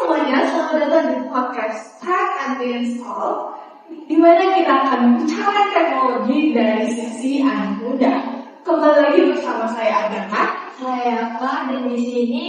semuanya, selamat datang di podcast Tech and Install, di mana kita akan bicara teknologi dari sisi anak muda. Kembali lagi bersama saya Agatha, saya Eva, dan di sini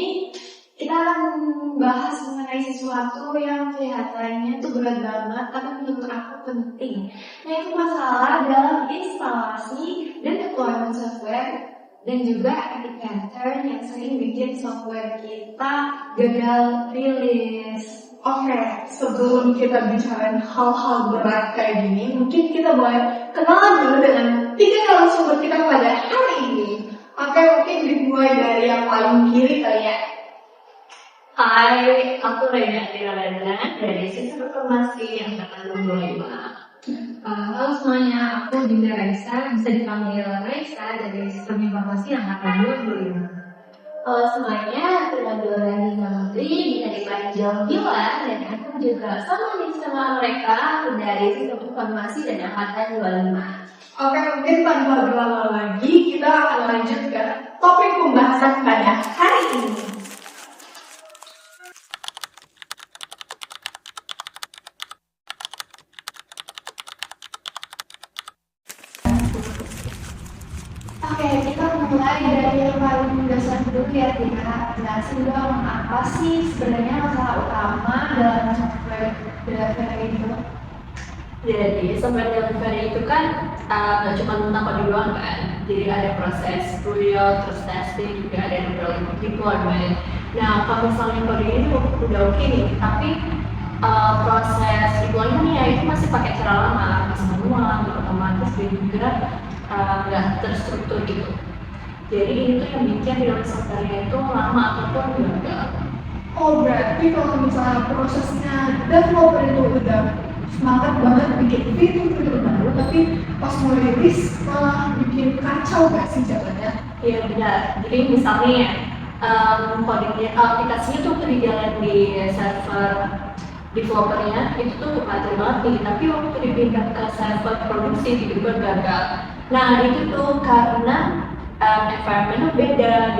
kita akan membahas mengenai sesuatu yang kelihatannya itu berat banget, tapi menurut aku penting, yaitu masalah dalam instalasi dan deployment software, dan juga epic pattern yang sering bikin software kita gagal rilis. Oke, sebelum kita bicara hal-hal berat kayak gini, mungkin kita boleh kenalan dulu dengan 3 narasumber kita pada hari ini. Oke, mungkin dimulai dari yang paling kiri kali ya. Hai, aku Rena Tiralena dari Sistem Informasi Angkatan 25. Halo semuanya, aku Dinda Raisa, bisa dipanggil Raisa dari Sistem Informasi Angkatan 25. Halo semuanya, aku Nabila Menteri, bisa dipanggil Mila, dan aku juga sama mereka, aku dari Sistem Informasi dan Angkatan 25. Oke, mungkin tanpa berlama lagi, kita akan lanjut ke topik pembahasan pada hari ini. Oke, kita mulai dari yang paling mendasar dulu ya, Tina. Jelasin dong, apa sih sebenarnya masalah utama dalam software delivery itu? Jadi software delivery itu kan nggak cuma tentang kode doang kan. Jadi ada proses build, terus testing, juga ada deployment. Nah, kalau misalnya kode ini udah oke nih, tapi proses deploymentnya itu masih pakai cara lama, masih manual, nggak otomatis, dan juga nggak terstruktur gitu. Jadi ini tuh yang bikin di dalam software-nya itu lama ataupun gagal. Oh, berarti kalau misalnya prosesnya developer itu udah semangat banget bikin fitur baru, tapi pas mau rilis malah bikin kacau gak sih jalannya? Iya benar. Jadi misalnya codingnya, aplikasinya tuh dijalan di server developernya itu tuh lancar banget nih, tapi waktu dipindah ke server produksi tiba-tiba gagal. Nah itu tuh karena environment beda,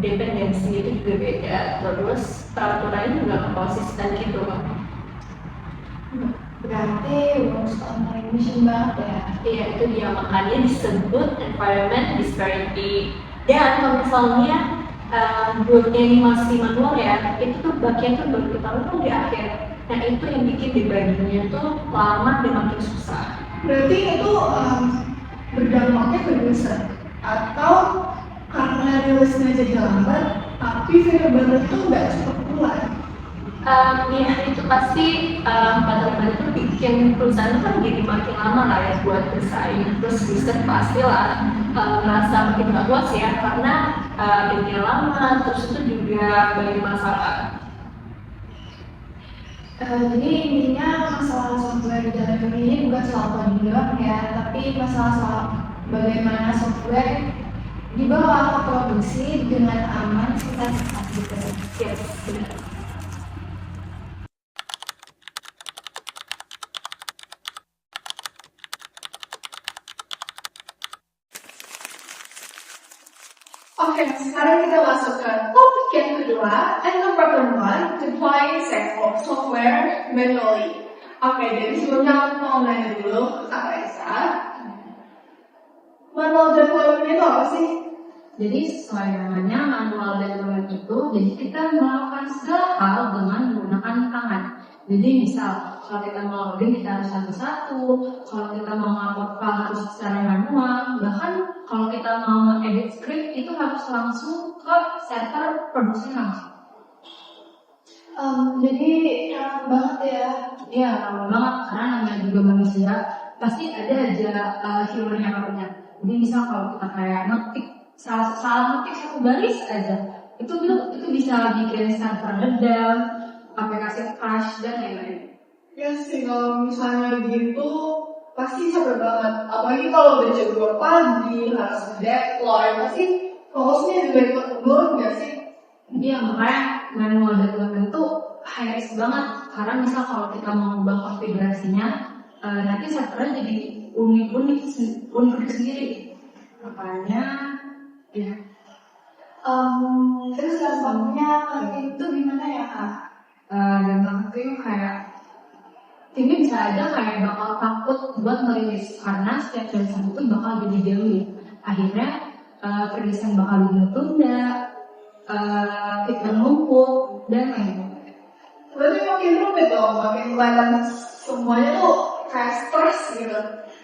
dependensi itu juga beda, terus peraturannya juga nggak konsisten gitu. Berarti works on mission banget ya. Iya, itu dia, makanya disebut environment disparity. Dan kalau misalnya buatnya ini masih manual ya, itu tuh bagian tuh baru ketahuan tuh di akhir. Nah itu yang bikin dibaginya tuh lama dan makin susah. Berarti itu berdampaknya ke user, atau karena rilisnya jadi lambat, tapi fitur baru itu nggak cepat keluar. Ya itu pasti pada itu bikin perusahaan itu kan jadi makin lama lah ya buat bersaing. Terus user pastilah merasa makin gak puas ya karena bikinnya lama, terus itu juga banyak masalah. Jadi intinya masalah software delivery ini bukan soal coding doang ya, tapi masalah soal bagaimana software dibawa ke produksi dengan aman, cepat gitu. Yes, benar. Oke, sekarang kita masuk ke topik yang kedua, and number one, deploying software manually. Oke, jadi sebelumnya aku mau nanya dulu ke Kak Raisa, manual deployment itu apa sih? Jadi sesuai namanya manual deployment itu, jadi kita melakukan segala hal dengan menggunakan tangan. Jadi misal, kalau kita mau login kita harus satu-satu, kalau kita mau ngupload file harus secara manual, bahkan kalau kita mau edit script itu harus langsung ke server produksi langsung. Jadi ramah banget ya. Iya, ramah banget karena namanya juga manusia, pasti ada aja human error-nya. Jadi misal kalau kita kayak ngetik salah ngetik satu baris aja, itu bisa bikin server down, aplikasi crash dan lain-lain. Ya sih, kalau misalnya gitu pasti capek banget. Apalagi kalau udah jam 2 pagi harus deploy, pasti fokusnya juga ikut mundur nggak sih? Iya, makanya manual deployment itu high risk banget. Karena misal kalau kita mau ubah konfigurasinya, nanti servernya jadi unik sendiri. Makanya, ya. Terus gampangnya ngerti itu gimana ya Kak? itu kayak ini bisa aja kayak bakal takut buat merilis karena setiap tulisan itu bakal jadi akhirnya tulisan bakal ditunda, kita numpuk dan lain-lain. Berarti makin rumit dong, makin kelihatan semuanya tuh kayak stres gitu.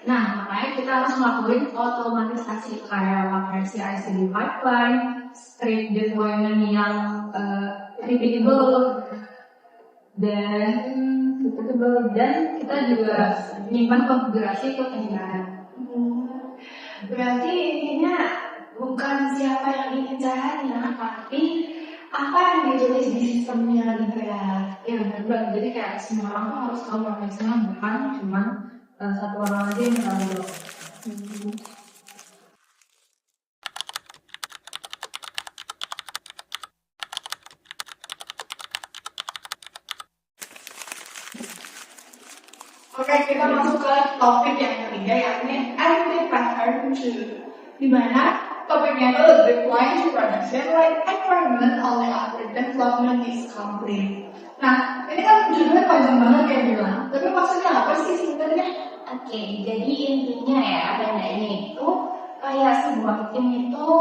Nah, makanya kita harus ngelakuin otomatisasi kayak pakai CI/CD pipeline, script deployment yang repeatable dan kita juga menyimpan konfigurasi ke penyiaran. Berarti intinya bukan siapa yang ingin caranya, tapi apa yang ditulis di sistemnya gitu ya. Ya benar, jadi kayak semua orang tuh harus tahu prosesnya, bukan cuma satu orang aja yang tahu. Oke, kita masuk ke topik yang ketiga yakni active pattern 2, di mana topiknya itu deploying to production like environment only after development is complete. Nah, ini kan judulnya panjang banget ya bilang, tapi maksudnya apa sih sebenarnya? Oke, jadi intinya ya adanya itu kayak sebuah tim itu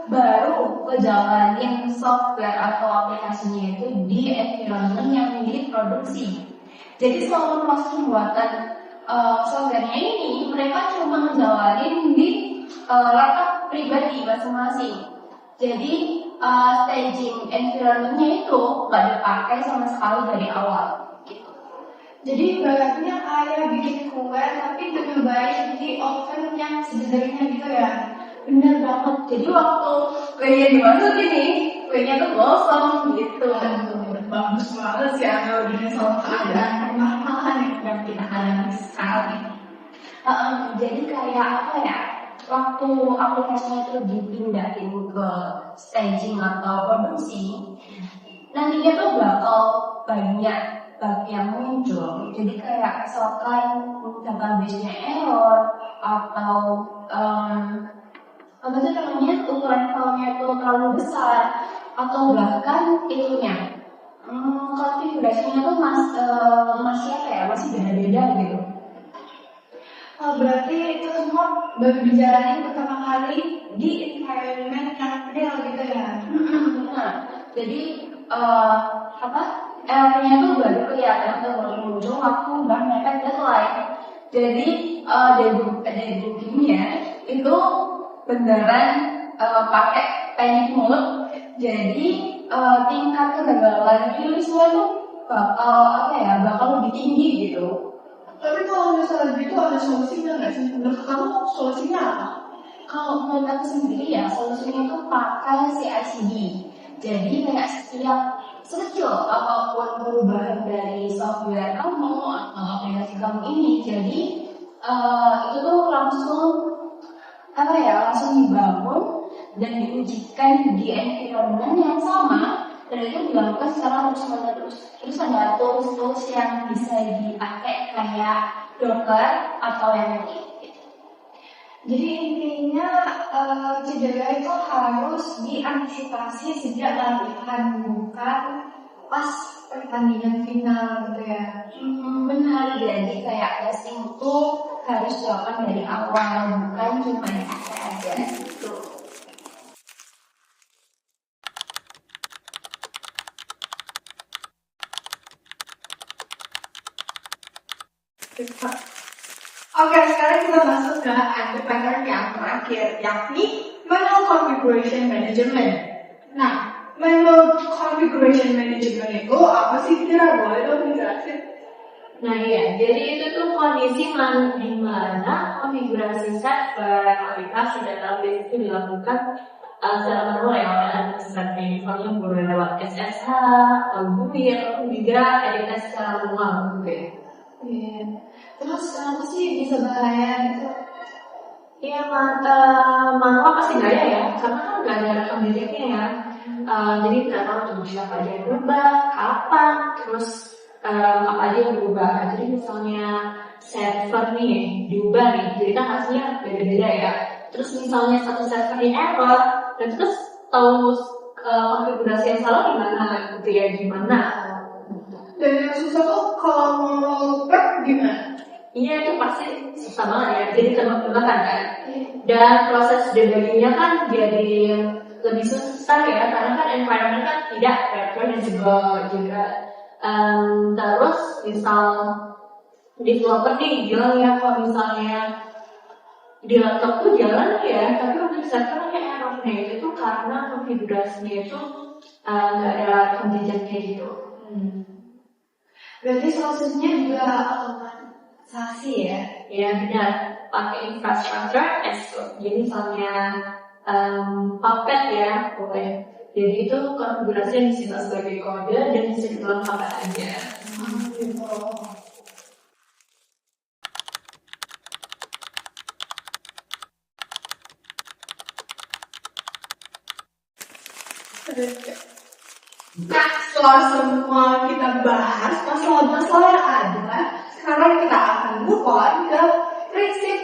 baru ngejalanin software atau aplikasinya itu di environment yang diproduksi. Jadi selama proses pembuatan softwarenya ini mereka cuma ngejalanin di laptop pribadi masing-masing. Jadi staging environment-nya itu nggak dipakai sama sekali dari awal. Gitu. Jadi ibaratnya kayak bikin kue tapi dicobain di oven yang sebenarnya gitu ya. Bener banget. Jadi waktu kuenya dimasukin nih, kuenya tuh gosong gitu. Bagus banget sih Amel udah sama keadaan permasalahan yang kita alami sekarang ini. Jadi kayak apa ya? Waktu aplikasinya itu dipindahin ke staging atau produksi, nantinya tuh bakal banyak bug yang muncul. Jadi kayak misalkan database-nya error atau apa sih namanya ukuran filenya itu terlalu besar atau bahkan itunya konfigurasinya tuh masih apa ya, masih beda-beda gitu. Berarti itu semua baru dijalanin pertama kali di environment yang real gitu ya. Nah, jadi errornya tuh baru kelihatan baru muncul waktu udah mepet deadline. Jadi debuggingnya itu beneran pakai panic mode. Jadi tingkat kegagalan itu semua tuh bakal lebih tinggi gitu. Tapi kalau misalnya gitu ada solusinya nggak sih? Menurut kamu solusinya apa? Kalau menurut aku sendiri ya solusinya itu pakai CI/CD. Jadi kayak setiap sekecil apapun perubahan dari software kamu atau aplikasi kamu ini, jadi itu tuh langsung dibangun dan diujikan di environment yang sama dan itu dilakukan secara terus-menerus. Terus ada tools yang bisa dipakai kayak Docker atau yang lain. Jadi intinya cedera itu harus diantisipasi sejak latihan, bukan pas pertandingan final gitu ya. Benar, jadi kayak testing itu harus dilakukan dari awal, bukan cuma di akhir aja gitu. Oke, sekarang kita masuk ke active pattern yang terakhir, yakni manual configuration management. Nah, manual configuration management itu apa sih kira? Boleh dong dijelasin? Nah iya, jadi itu tuh kondisi di mana konfigurasi server, aplikasi, database itu dilakukan secara manual ya oleh administrator. Misalnya boleh lewat SSH, atau GUI, atau juga editasi secara manual gitu ya. Iya. Terus kenapa sih bisa bahaya gitu? Iya, manual pasti gak ada ya, karena kan gak ada rekam jejaknya ya. Jadi tidak tahu tuh siapa aja yang berubah, kapan, terus apa aja yang berubah. Jadi misalnya server nih diubah nih, jadi kan hasilnya beda-beda ya. Terus misalnya satu server ini error, dan terus konfigurasi yang salah gimana gitu ya, gimana. Dan yang susah tuh Iya itu pasti susah banget ya, jadi tebak-tebakan kan. Dan proses debuggingnya kan jadi lebih susah ya, karena kan environment kan tidak juga. Terus misal developer nih bilang ya kalau misalnya di laptop tuh jalan ya, tapi untuk server kayak error-nya itu karena konfigurasinya itu nggak ada kontingennya gitu. Berarti solusinya juga otomatisasi ya? Ya benar, pakai infrastructure as code. Jadi misalnya Puppet ya, boleh. Jadi itu konfigurasinya disimpan sebagai kode dan bisa diulang kapan aja. Nah, setelah semua kita bahas masalah-masalah yang ada, sekarang kita akan move on ke prinsip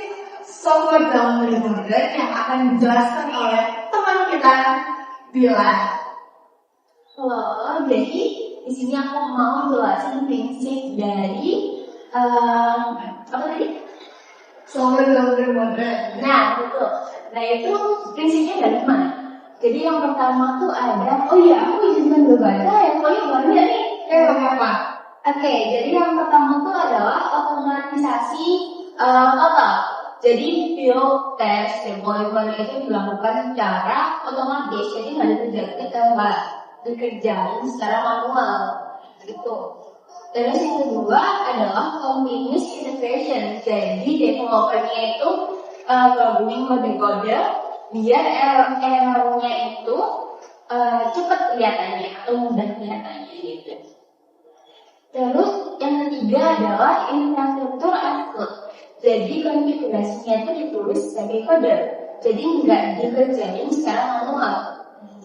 software development model yang akan dijelaskan oleh teman kita, Bila. Halo, jadi di sini aku mau jelasin prinsip dari apa tadi? Software development model. Nah, betul. Nah, itu prinsipnya dari mana? Jadi yang pertama tuh ada, oh iya, aku izinkan berbaca ya, soalnya banyak nih. Apa? Oke, jadi yang pertama tuh adalah otomatisasi total. Jadi build, test, deployment itu dilakukan secara otomatis, jadi nggak dikerjain secara manual, gitu. Terus yang kedua adalah continuous integration. Jadi developernya itu gabungin kode-kode biar error-errornya itu cepat kelihatannya atau mudah kelihatannya gitu. Terus yang ketiga adalah infrastruktur as code. Jadi konfigurasinya itu ditulis sebagai kode, jadi nggak dikerjain secara manual.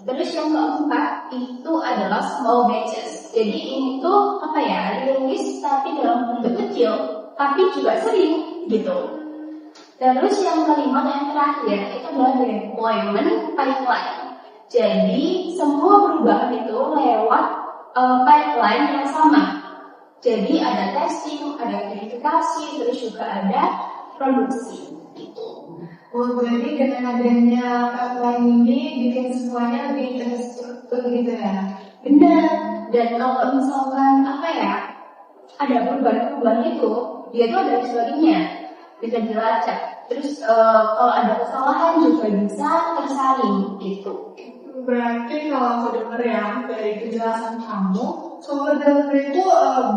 Terus yang keempat itu adalah small batches. Jadi ini tuh apa ya, rilis tapi dalam bentuk kecil, tapi juga sering gitu. Terus yang kelima dan terakhir itu adalah deployment pipeline. Jadi semua perubahan itu lewat pipeline yang sama. Jadi ada testing, ada verifikasi, terus juga ada produksi gitu. Oh, berarti dengan adanya pipeline ini bikin semuanya lebih terstruktur gitu ya? Benar. Dan kalau misalkan apa ya, ada perubahan-perubahan itu, dia tuh ada historinya, bisa dilacak. Terus kalau ada kesalahan juga bisa tersaring gitu. Berarti kalau aku dengar ya dari penjelasan kamu, software developer itu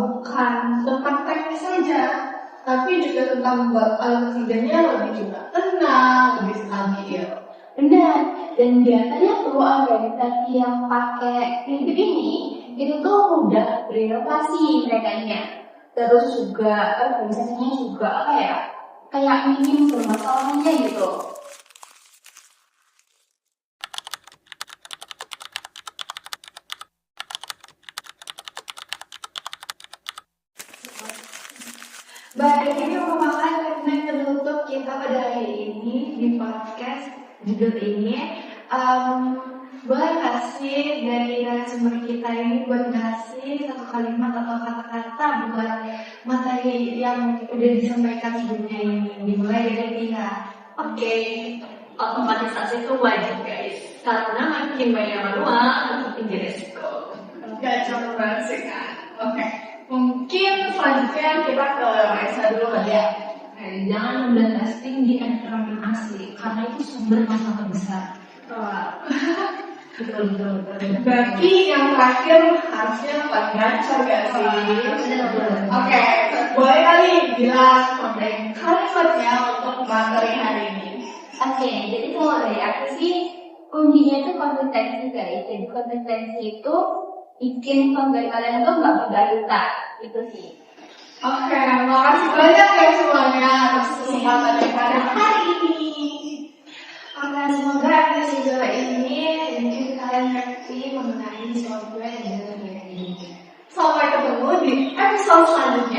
bukan tentang teknis saja, tapi juga tentang membuat alat kerjanya lebih juga tenang, lebih stabil. Benar. Dan biasanya tuh organisasi yang pakai prinsip ini itu tuh mudah berinovasi merekanya. Terus juga organisasinya juga apa ya, kayak minim permasalahannya gitu. Baik, ini merupakan segmen penutup kita pada hari ini di podcast judul ini. Boleh kasih dari narasumber kita ini buat ngasih satu kalimat atau kata-kata buat materi yang udah disampaikan sebelumnya ini. Dimulai dari Tina. Oke, otomatisasi itu wajib guys, karena makin banyak manual makin jadi resiko. Gak cuma banget sih kan. Oke, mungkin selanjutnya kita ke Raisa dulu kali ya. Jangan mudah testing di environment asli karena itu sumber masalah besar. Betul. Berarti yang terakhir harusnya paling lancar gak sih? Oke, boleh kali bilang kalimatnya untuk materi hari ini. Oke, jadi kalau dari aku sih kuncinya itu konsistensi guys. Jadi konsistensi itu bikin konten kalian tuh nggak mudah itu sih. Oke, makasih banyak ya semuanya atas kesempatan pada hari ini. Oke, semoga episode ini bikin kalian ngerti mengenai software dan ini. Sampai ketemu di episode selanjutnya.